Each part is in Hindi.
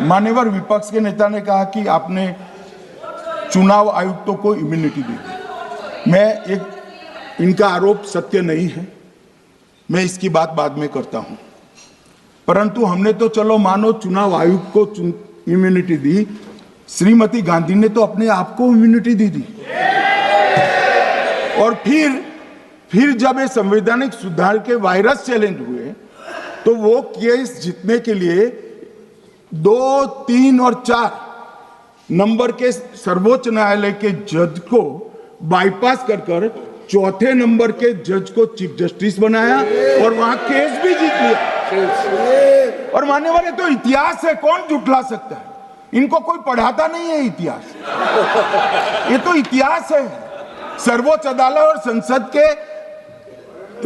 मान्यवर विपक्ष के नेता ने कहा कि आपने चुनाव आयुक्तों को इम्यूनिटी दी। इनका आरोप सत्य नहीं है, मैं इसकी बात बाद में करता हूं। परंतु हमने तो चलो मानो चुनाव आयुक्त को इम्यूनिटी दी, श्रीमती गांधी ने तो अपने आप को इम्यूनिटी दी थी। और फिर जब ये संवैधानिक सुधार के वायरस चैलेंज हुए तो वो केस जीतने के लिए 2, 3 और 4 नंबर के सर्वोच्च न्यायालय के जज को बाईपास कर चौथे नंबर के जज को चीफ जस्टिस बनाया और वहां केस भी जीत लिया। और मान्यवर ये तो इतिहास है, कौन झुठला सकता है? इनको कोई पढ़ाता नहीं है इतिहास, ये तो इतिहास है, सर्वोच्च अदालत और संसद के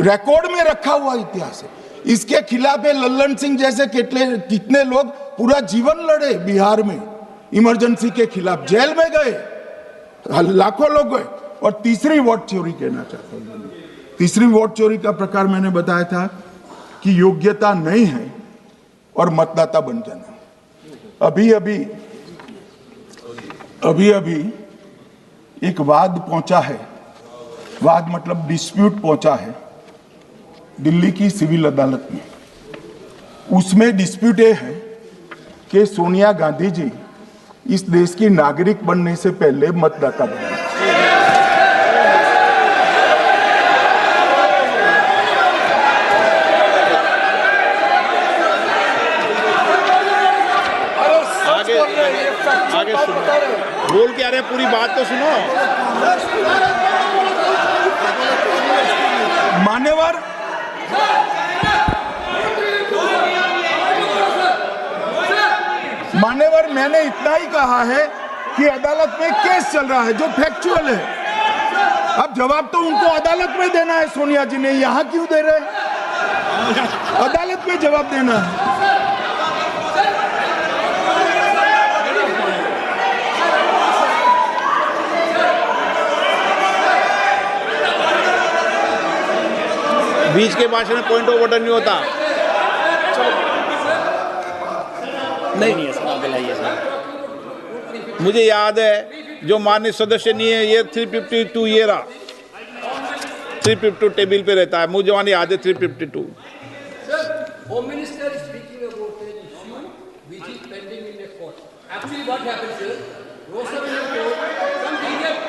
रिकॉर्ड में रखा हुआ इतिहास है। इसके खिलाफ लल्लन सिंह जैसे कितने लोग पूरा जीवन लड़े बिहार में, इमरजेंसी के खिलाफ जेल में गए, लाखों लोग गए। और तीसरी वोट चोरी कहना चाहता हूं, तीसरी वोट चोरी का प्रकार मैंने बताया था कि योग्यता नहीं है और मतदाता बन जाना। अभी एक वाद पहुंचा है, वाद मतलब डिस्प्यूट पहुंचा है दिल्ली की सिविल अदालत में। उसमें डिस्प्यूट ये है कि सोनिया गांधी जी इस देश की नागरिक बनने से पहले मतदाता बने। आगे सुनो, बोल क्या रहे, पूरी बात तो सुनो। मान्यवर मैंने इतना ही कहा है कि अदालत में केस चल रहा है जो फैक्चुअल है। अब जवाब तो उनको अदालत में देना है, सोनिया जी ने यहां क्यों दे रहे? अदालत में जवाब देना है। बीच के भाषण में पॉइंट ऑफ ऑर्डर नहीं होता। नहीं मुझे याद है जो माननीय सदस्य नहीं है, ये 352 ये रहा, 352 टेबल पे रहता है, मुझे वहां याद है 352। Home Minister is speaking about an issue which is pending in the court. Actually, what happens is, Rosavini court, some BJP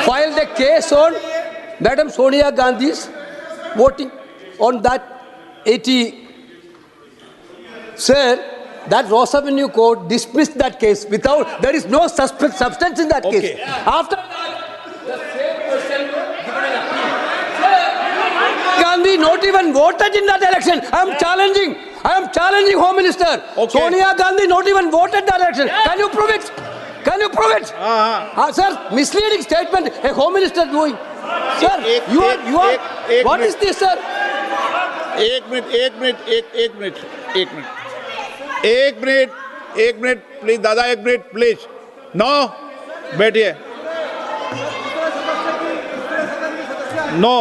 filed a case on Madam Sonia Gandhi's voting on that 80. Sir, that Rosavini court dismissed that case without, there is no substance in that case. After the same person given an appeal. Gandhi not even voted in that election. I am challenging Home Minister. Okay. Sonia Gandhi not even voted that election. Can you prove it? Can you prove it? Sir, misleading statement a Home Minister doing. Sir, you are. What is this, sir? एक मिनट प्लीज दादा, एक मिनट प्लीज। नो, बैठिए। नो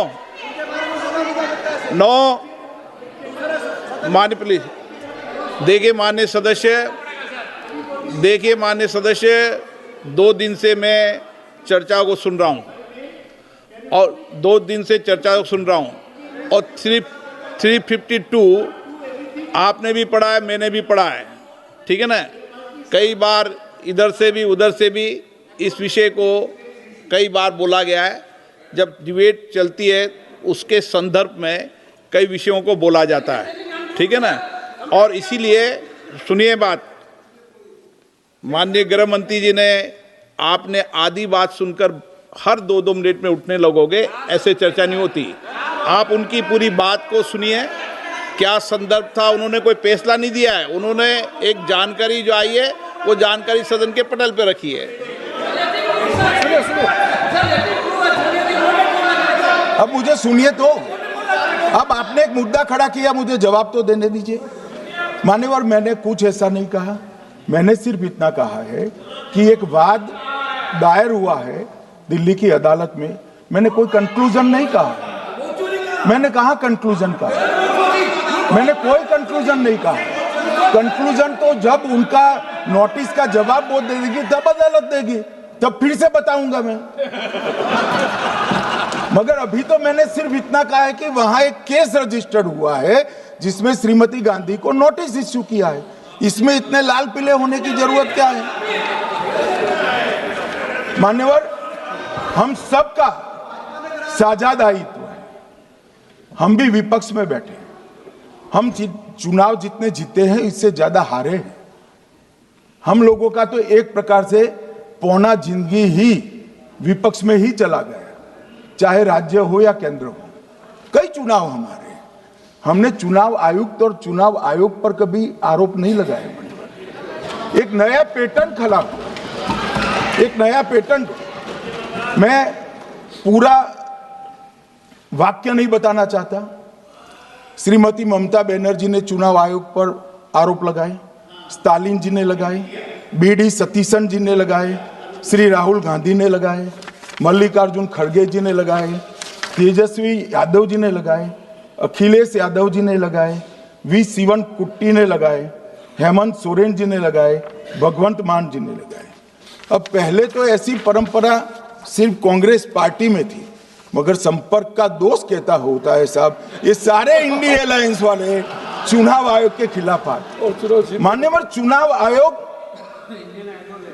मान्य प्लीज। देखिए माननीय सदस्य, 2 दिन से मैं चर्चा को सुन रहा हूँ और 2 दिन से चर्चा को सुन रहा हूँ और 352 आपने भी पढ़ा है, मैंने भी पढ़ा है, ठीक है ना। कई बार इधर से भी उधर से भी इस विषय को कई बार बोला गया है। जब डिबेट चलती है उसके संदर्भ में कई विषयों को बोला जाता है, ठीक है ना। और इसीलिए सुनिए बात, माननीय गृह मंत्री जी ने, आपने आधी बात सुनकर हर 2-2 मिनट में उठने लगोगे, ऐसे चर्चा नहीं होती। आप उनकी पूरी बात को सुनिए, क्या संदर्भ था, उन्होंने कोई फैसला नहीं दिया है, उन्होंने एक जानकारी जो आई है वो जानकारी सदन के पटल पे रखी है। अब मुझे सुनिए तो, अब आपने एक मुद्दा खड़ा किया, मुझे जवाब तो देने दीजिए। मान्यवर मैंने कुछ ऐसा नहीं कहा, मैंने सिर्फ इतना कहा है कि एक वाद दायर हुआ है दिल्ली की अदालत में, मैंने कोई कंक्लूजन नहीं कहा। मैंने कहा कंक्लूजन का, मैंने कोई कंक्लूजन नहीं कहा। कंक्लूजन तो जब उनका नोटिस का जवाब वो दे देगी तब अदालत देगी, तब फिर से बताऊंगा मैं। मगर अभी तो मैंने सिर्फ इतना कहा है कि वहां एक केस रजिस्टर्ड हुआ है जिसमें श्रीमती गांधी को नोटिस इश्यू किया है। इसमें इतने लाल पीले होने की जरूरत क्या है? मान्यवर, हम सबका साझा दायित्व है। हम भी विपक्ष में बैठे, हम चुनाव जितने जीते हैं इससे ज्यादा हारे हैं। हम लोगों का तो एक प्रकार से पौना जिंदगी ही विपक्ष में ही चला गया, चाहे राज्य हो या केंद्र हो। कई चुनाव हमारे, हमने चुनाव आयुक्त और चुनाव आयोग पर कभी आरोप नहीं लगाए। एक नया पैटर्न खड़ा हुआ, एक नया पैटर्न। मैं पूरा वाक्य नहीं बताना चाहता। श्रीमती ममता बनर्जी ने चुनाव आयोग पर आरोप लगाए, स्टालिन जी ने लगाए, बीडी सतीशन जी ने लगाए, श्री राहुल गांधी ने लगाए, मल्लिकार्जुन खड़गे जी ने लगाए, तेजस्वी यादव जी ने लगाए, अखिलेश यादव जी ने लगाए, वी शिवन कुट्टी ने लगाए, हेमंत सोरेन जी ने लगाए, भगवंत मान जी ने लगाए। अब पहले तो ऐसी परंपरा सिर्फ कांग्रेस पार्टी में थी, मगर संपर्क का दोष कहता होता है साहब, ये सारे इंडिया अलायंस वाले चुनाव आयोग के खिलाफ आए। मान्यवर, चुनाव आयोग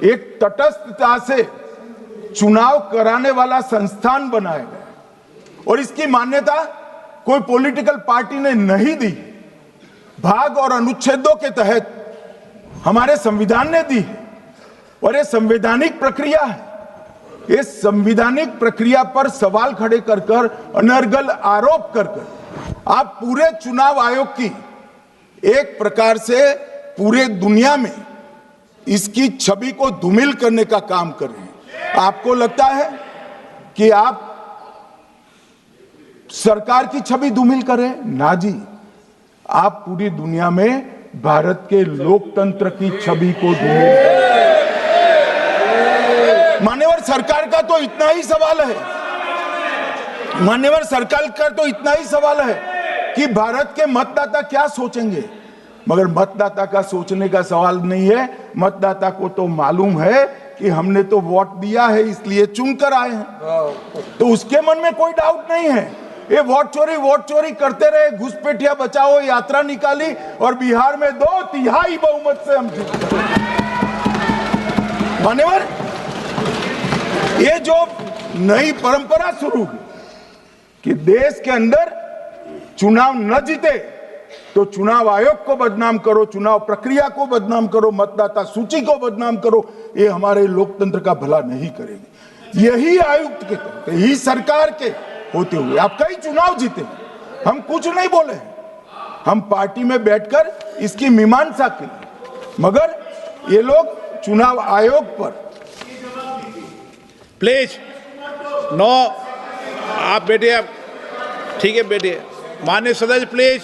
एक तटस्थता से चुनाव कराने वाला संस्थान बनाया गया और इसकी मान्यता कोई पॉलिटिकल पार्टी ने नहीं दी। भाग और अनुच्छेदों के तहत हमारे संविधान ने दी और ये संवैधानिक प्रक्रिया है। ये संवैधानिक प्रक्रिया पर सवाल खड़े कर कर, अनर्गल आरोप कर कर आप पूरे चुनाव आयोग की एक प्रकार से पूरे दुनिया में इसकी छवि को धूमिल करने का काम कर रहे हैं। आपको लगता है कि आप सरकार की छवि धूमिल करें? ना जी, आप पूरी दुनिया में भारत के लोकतंत्र की छवि को धूमिल करें। मान्यवर, सरकार का तो इतना ही सवाल है, मान्यवर सरकार का तो इतना ही सवाल है कि भारत के मतदाता क्या सोचेंगे। मगर मतदाता का सोचने का सवाल नहीं है। मतदाता को तो मालूम है कि हमने तो वोट दिया है इसलिए चुनकर आए हैं, तो उसके मन में कोई डाउट नहीं है। ये वोट चोरी करते रहे, घुसपैठिया बचाओ यात्रा निकाली और बिहार में 2/3 बहुमत से हम जीते। मान्यवर, ये जो नई परंपरा शुरू हुई कि देश के अंदर चुनाव न जीते तो चुनाव आयोग को बदनाम करो, चुनाव प्रक्रिया को बदनाम करो, मतदाता सूची को बदनाम करो, ये हमारे लोकतंत्र का भला नहीं करेगी। यही आयुक्त के तहत, यही सरकार के होते हुए आप कई चुनाव जीते हैं। हम कुछ नहीं बोले हैं, हम पार्टी में बैठकर इसकी मीमांसा की, मगर ये लोग चुनाव आयोग पर प्लीज नो, आप बैठिए, आप ठीक है बैठिए। माननीय सदस्य प्लीज।